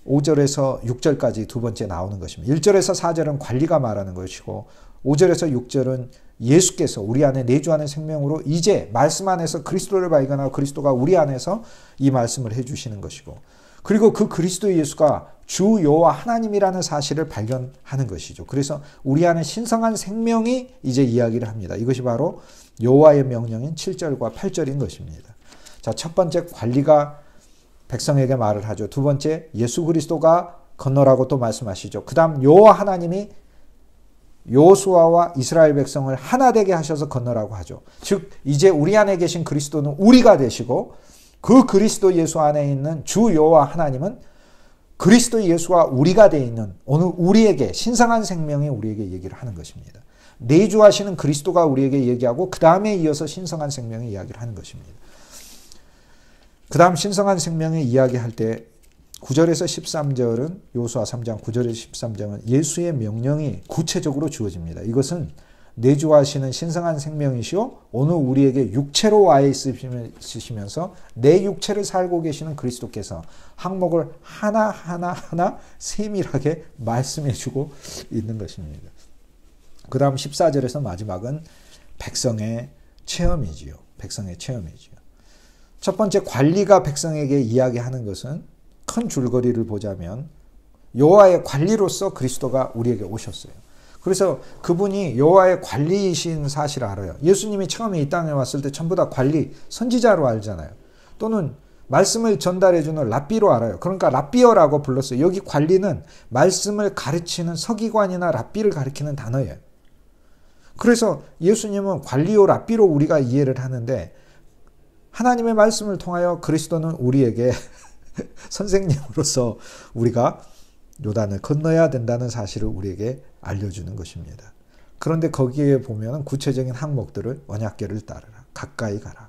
5절에서 6절까지 두 번째 나오는 것입니다. 1절에서 4절은 관리가 말하는 것이고 5절에서 6절은 예수께서 우리 안에 내주하는 생명으로 이제 말씀 안에서 그리스도를 발견하고 그리스도가 우리 안에서 이 말씀을 해주시는 것이고 그리고 그 그리스도 예수가 주 여호와 하나님이라는 사실을 발견하는 것이죠. 그래서 우리 안에 신성한 생명이 이제 이야기를 합니다. 이것이 바로 여호와의 명령인 7절과 8절인 것입니다. 자, 첫 번째 관리가 백성에게 말을 하죠. 두 번째 예수 그리스도가 건너라고 또 말씀하시죠. 그 다음 여호와 하나님이 여호수아와 이스라엘 백성을 하나 되게 하셔서 건너라고 하죠. 즉 이제 우리 안에 계신 그리스도는 우리가 되시고 그 그리스도 예수 안에 있는 주 여호와 하나님은 그리스도 예수와 우리가 되어 있는 오늘 우리에게 신성한 생명이 우리에게 얘기를 하는 것입니다. 내주하시는 그리스도가 우리에게 얘기하고 그 다음에 이어서 신성한 생명이 이야기를 하는 것입니다. 그 다음 신성한 생명의 이야기할 때 9절에서 13절은 여호수아 3장 9절에서 13절은 예수의 명령이 구체적으로 주어집니다. 이것은 내주하시는 신성한 생명이시오 오늘 우리에게 육체로 와 있으시면서 내 육체를 살고 계시는 그리스도께서 항목을 하나하나 세밀하게 말씀해 주고 있는 것입니다. 그 다음 14절에서 마지막은 백성의 체험이지요. 백성의 체험이지요. 첫 번째 관리가 백성에게 이야기하는 것은 큰 줄거리를 보자면 여호와의 관리로서 그리스도가 우리에게 오셨어요. 그래서 그분이 여호와의 관리이신 사실을 알아요. 예수님이 처음에 이 땅에 왔을 때 전부 다 관리, 선지자로 알잖아요. 또는 말씀을 전달해주는 랍비로 알아요. 그러니까 랍비어라고 불렀어요. 여기 관리는 말씀을 가르치는 서기관이나 랍비를 가리키는 단어예요. 그래서 예수님은 관리요 랍비로 우리가 이해를 하는데 하나님의 말씀을 통하여 그리스도는 우리에게 선생님으로서 우리가 요단을 건너야 된다는 사실을 우리에게 알려주는 것입니다. 그런데 거기에 보면 구체적인 항목들을 언약궤를 따르라. 가까이 가라.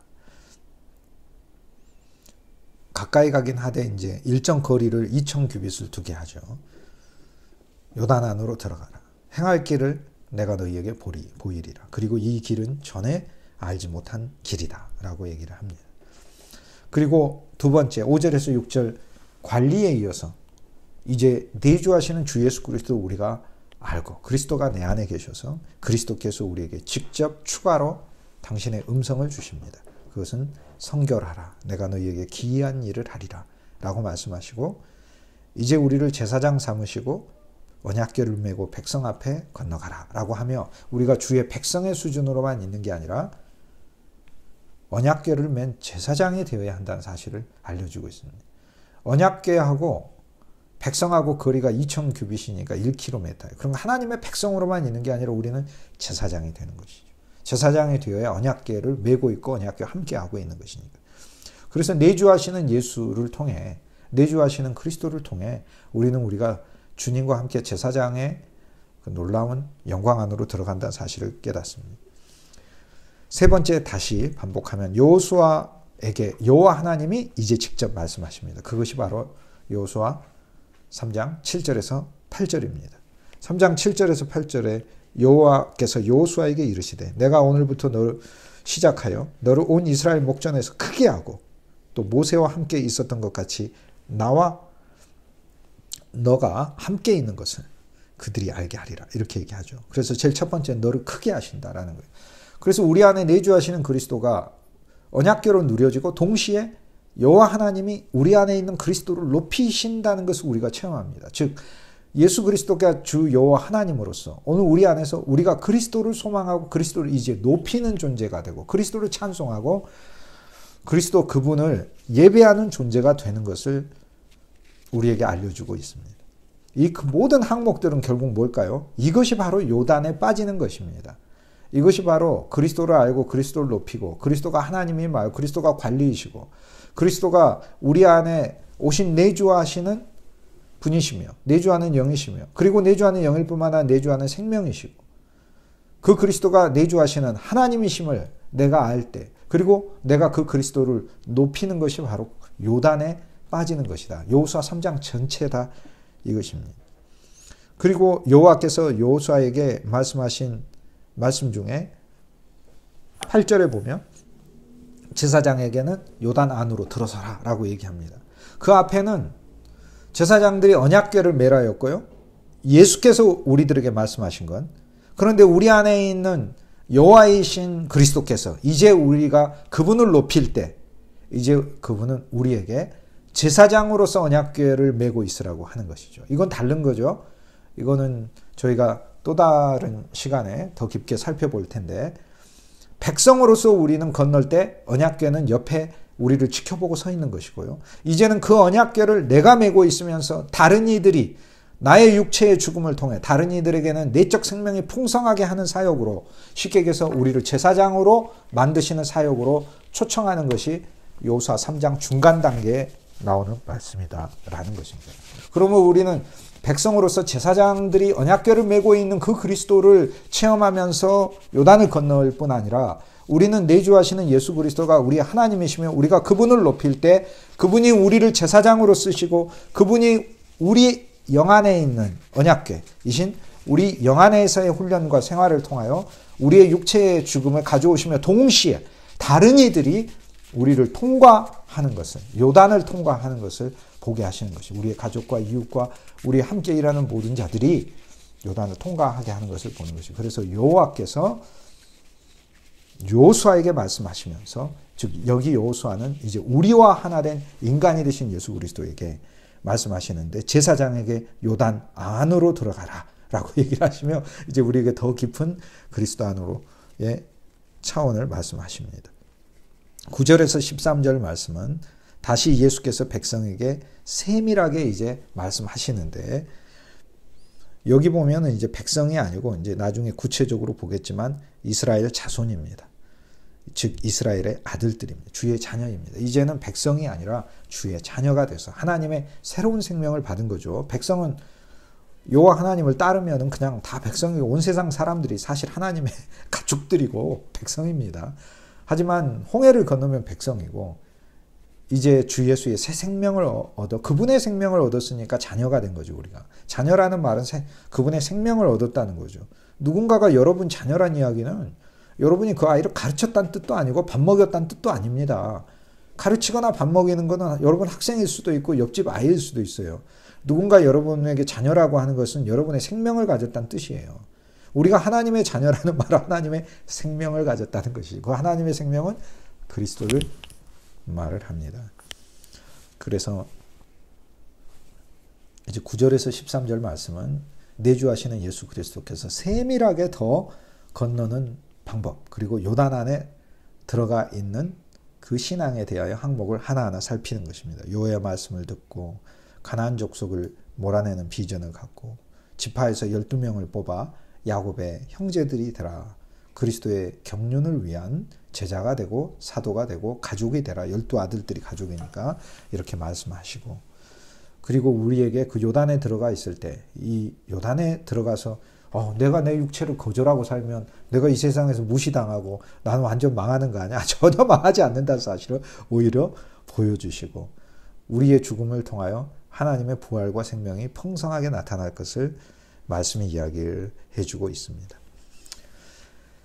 가까이 가긴 하되 이제 일정 거리를 2000규빗을 두게 하죠. 요단 안으로 들어가라. 행할 길을 내가 너희에게 보이리라. 그리고 이 길은 전에 알지 못한 길이다 라고 얘기를 합니다. 그리고 두 번째 5절에서 6절 관리에 이어서 이제 내주하시는 주 예수 그리스도 우리가 알고 그리스도가 내 안에 계셔서 그리스도께서 우리에게 직접 추가로 당신의 음성을 주십니다. 그것은 성결하라. 내가 너희에게 기이한 일을 하리라 라고 말씀하시고 이제 우리를 제사장 삼으시고 언약궤를 메고 백성 앞에 건너가라 라고 하며 우리가 주의 백성의 수준으로만 있는 게 아니라 언약궤를 맨 제사장이 되어야 한다는 사실을 알려주고 있습니다. 언약궤하고 백성하고 거리가 2000규빗이니까 1km예요. 그럼 하나님의 백성으로만 있는 게 아니라 우리는 제사장이 되는 것이죠. 제사장이 되어야 언약궤를 메고 있고 언약궤와 함께하고 있는 것이니까. 그래서 내주하시는 예수를 통해 내주하시는 그리스도를 통해 우리가 주님과 함께 제사장의 그 놀라운 영광 안으로 들어간다는 사실을 깨닫습니다. 세 번째 다시 반복하면 여호수아에게 여호와 하나님이 이제 직접 말씀하십니다. 그것이 바로 여호수아 3장 7절에서 8절입니다. 3장 7절에서 8절에 여호와께서 여호수아에게 이르시되 내가 오늘부터 너를 시작하여 너를 온 이스라엘 목전에서 크게 하고 또 모세와 함께 있었던 것 같이 나와 너가 함께 있는 것을 그들이 알게 하리라 이렇게 얘기하죠. 그래서 제일 첫 번째 너를 크게 하신다라는 거예요. 그래서 우리 안에 내주하시는 그리스도가 언약궤로 누려지고 동시에 여호와 하나님이 우리 안에 있는 그리스도를 높이신다는 것을 우리가 체험합니다. 즉 예수 그리스도가 주 여호와 하나님으로서 오늘 우리 안에서 우리가 그리스도를 소망하고 그리스도를 이제 높이는 존재가 되고 그리스도를 찬송하고 그리스도 그분을 예배하는 존재가 되는 것을 우리에게 알려주고 있습니다. 이 그 모든 항목들은 결국 뭘까요? 이것이 바로 요단에 빠지는 것입니다. 이것이 바로 그리스도를 알고 그리스도를 높이고 그리스도가 하나님이 말 그리스도가 관리이시고 그리스도가 우리 안에 오신 내주하시는 분이시며 내주하는 영이시며 그리고 내주하는 영일 뿐만 아니라 내주하는 생명이시고 그 그리스도가 내주하시는 하나님이심을 내가 알 때 그리고 내가 그 그리스도를 높이는 것이 바로 요단에 빠지는 것이다. 여호수아 3장 전체 다 이것입니다. 그리고 여호와께서 여호수아에게 말씀하신 말씀 중에 8절에 보면 제사장에게는 요단 안으로 들어서라 라고 얘기합니다. 그 앞에는 제사장들이 언약궤를 메라였고요. 예수께서 우리들에게 말씀하신 건 그런데 우리 안에 있는 여호와이신 그리스도께서 이제 우리가 그분을 높일 때 이제 그분은 우리에게 제사장으로서 언약궤를 메고 있으라고 하는 것이죠. 이건 다른 거죠. 이거는 저희가 또 다른 시간에 더 깊게 살펴볼 텐데 백성으로서 우리는 건널 때 언약궤는 옆에 우리를 지켜보고 서 있는 것이고요. 이제는 그 언약궤를 내가 메고 있으면서 다른 이들이 나의 육체의 죽음을 통해 다른 이들에게는 내적 생명이 풍성하게 하는 사역으로 쉽게 얘기해서 우리를 제사장으로 만드시는 사역으로 초청하는 것이 여호수아 3장 중간 단계에 나오는 말씀이다 라는 것입니다. 그러면 우리는 백성으로서 제사장들이 언약궤를 메고 있는 그 그리스도를 체험하면서 요단을 건널 뿐 아니라 우리는 내주하시는 예수 그리스도가 우리 하나님이시며 우리가 그분을 높일 때 그분이 우리를 제사장으로 쓰시고 그분이 우리 영 안에 있는 언약궤이신 우리 영안에서의 훈련과 생활을 통하여 우리의 육체의 죽음을 가져오시며 동시에 다른 이들이 우리를 통과하는 것을, 요단을 통과하는 것을 보게 하시는 것이, 우리의 가족과 이웃과 우리 함께 일하는 모든 자들이 요단을 통과하게 하는 것을 보는 것이. 그래서 여호와께서 여호수아에게 말씀하시면서, 즉 여기 여호수아는 이제 우리와 하나 된 인간이 되신 예수 그리스도에게 말씀하시는데, 제사장에게 요단 안으로 들어가라 라고 얘기를 하시며 이제 우리에게 더 깊은 그리스도 안으로의 차원을 말씀하십니다. 9절에서 13절 말씀은 다시 예수께서 백성에게 세밀하게 이제 말씀하시는데, 여기 보면은 이제 백성이 아니고 이제 나중에 구체적으로 보겠지만 이스라엘 자손입니다. 즉 이스라엘의 아들들입니다. 주의 자녀입니다. 이제는 백성이 아니라 주의 자녀가 돼서 하나님의 새로운 생명을 받은 거죠. 백성은 여호와 하나님을 따르면은 그냥 다 백성이고 온 세상 사람들이 사실 하나님의 가축들이고 백성입니다. 하지만 홍해를 건너면 백성이고, 이제 주 예수의 새 생명을 얻어 그분의 생명을 얻었으니까 자녀가 된 거죠. 우리가 자녀라는 말은 그분의 생명을 얻었다는 거죠. 누군가가 여러분 자녀란 이야기는 여러분이 그 아이를 가르쳤다는 뜻도 아니고 밥 먹였다는 뜻도 아닙니다. 가르치거나 밥 먹이는 거는 여러분 학생일 수도 있고 옆집 아이일 수도 있어요. 누군가 여러분에게 자녀라고 하는 것은 여러분의 생명을 가졌다는 뜻이에요. 우리가 하나님의 자녀라는 말은 하나님의 생명을 가졌다는 것이고, 그 하나님의 생명은 그리스도를 말을 합니다. 그래서 이제 9절에서 13절 말씀은 내주하시는 예수 그리스도께서 세밀하게 더 건너는 방법, 그리고 요단 안에 들어가 있는 그 신앙에 대하여 항목을 하나하나 살피는 것입니다. 여호와의 말씀을 듣고 가나안 족속을 몰아내는 비전을 갖고 지파에서 12명을 뽑아 야곱의 형제들이 되라, 그리스도의 경륜을 위한 제자가 되고 사도가 되고 가족이 되라. 12아들들이 가족이니까 이렇게 말씀하시고, 그리고 우리에게 그 요단에 들어가 있을 때 이 요단에 들어가서 내가 내 육체를 거절하고 살면 내가 이 세상에서 무시당하고 나는 완전 망하는 거 아니야? 전혀 망하지 않는다는 사실을 오히려 보여주시고, 우리의 죽음을 통하여 하나님의 부활과 생명이 풍성하게 나타날 것을 말씀이 이야기를 해주고 있습니다.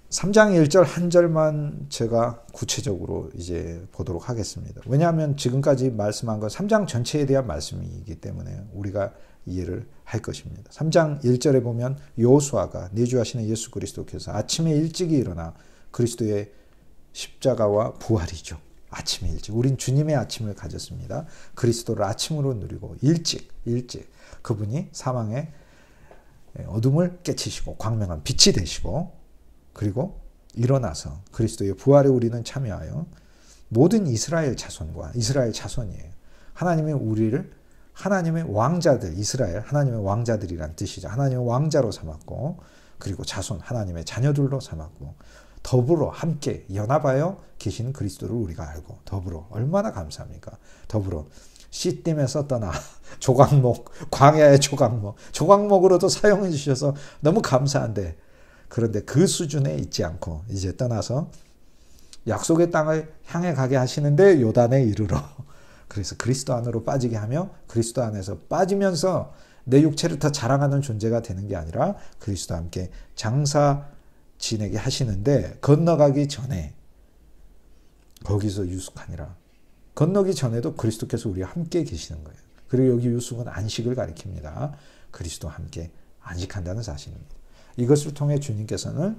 3장 1절 한 절만 제가 구체적으로 이제 보도록 하겠습니다. 왜냐하면 지금까지 말씀한 건 3장 전체에 대한 말씀이기 때문에 우리가 이해를 할 것입니다. 3장 1절에 보면 여호수아가 내주하시는 예수 그리스도께서 아침에 일찍이 일어나, 그리스도의 십자가와 부활이죠. 아침에 일찍. 우린 주님의 아침을 가졌습니다. 그리스도를 아침으로 누리고 일찍 그분이 사망의 어둠을 깨치시고 광명한 빛이 되시고, 그리고 일어나서 그리스도의 부활에 우리는 참여하여 모든 이스라엘 자손과 이스라엘 자손이에요. 하나님이 우리를 하나님의 왕자들, 이스라엘 하나님의 왕자들이란 뜻이죠. 하나님의 왕자로 삼았고, 그리고 자손 하나님의 자녀들로 삼았고, 더불어 함께 연합하여 계시는 그리스도를 우리가 알고, 더불어 얼마나 감사합니까? 더불어 씨 띠면서 떠나 조각목, 광야의 조각목으로도 사용해 주셔서 너무 감사한데, 그런데 그 수준에 있지 않고 이제 떠나서 약속의 땅을 향해 가게 하시는데 요단에 이르러, 그래서 그리스도 안으로 빠지게 하며 그리스도 안에서 빠지면서 내 육체를 더 자랑하는 존재가 되는 게 아니라 그리스도와 함께 장사 지내게 하시는데, 건너가기 전에 거기서 유숙하니라. 건너기 전에도 그리스도께서 우리와 함께 계시는 거예요. 그리고 여기 유숙은 안식을 가리킵니다. 그리스도와 함께 안식한다는 사실입니다. 이것을 통해 주님께서는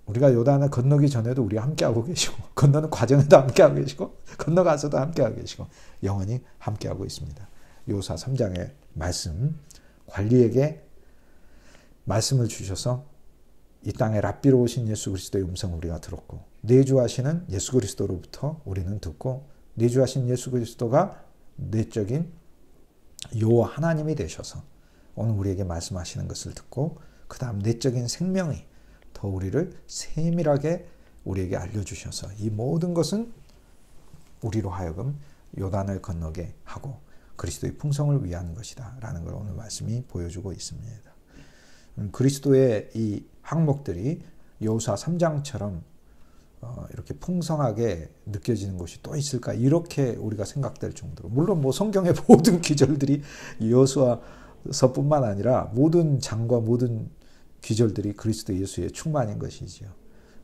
우리가 요단을 건너기 전에도 우리와 함께하고 계시고, 건너는 과정에도 함께하고 계시고, 건너가서도 함께하고 계시고, 영원히 함께하고 있습니다. 여호수아 3장의 말씀, 관리에게 말씀을 주셔서 이 땅에 랍비로 오신 예수 그리스도의 음성을 우리가 들었고, 내주하시는 예수 그리스도로부터 우리는 듣고, 내주하신 예수 그리스도가 내적인 여호와 하나님이 되셔서 오늘 우리에게 말씀하시는 것을 듣고, 그 다음 내적인 생명이 더 우리를 세밀하게 우리에게 알려주셔서 이 모든 것은 우리로 하여금 요단을 건너게 하고 그리스도의 풍성을 위한 것이다 라는 걸 오늘 말씀이 보여주고 있습니다. 그리스도의 이 항목들이 여호수아 3장처럼 이렇게 풍성하게 느껴지는 것이 또 있을까, 이렇게 우리가 생각될 정도로, 물론 뭐 성경의 모든 기절들이 여호수아 서뿐만 아니라 모든 장과 모든 귀절들이 그리스도 예수의 충만인 것이지요.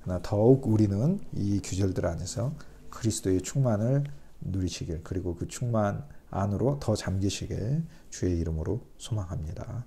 그러나 더욱 우리는 이 귀절들 안에서 그리스도의 충만을 누리시길, 그리고 그 충만 안으로 더 잠기시길 주의 이름으로 소망합니다.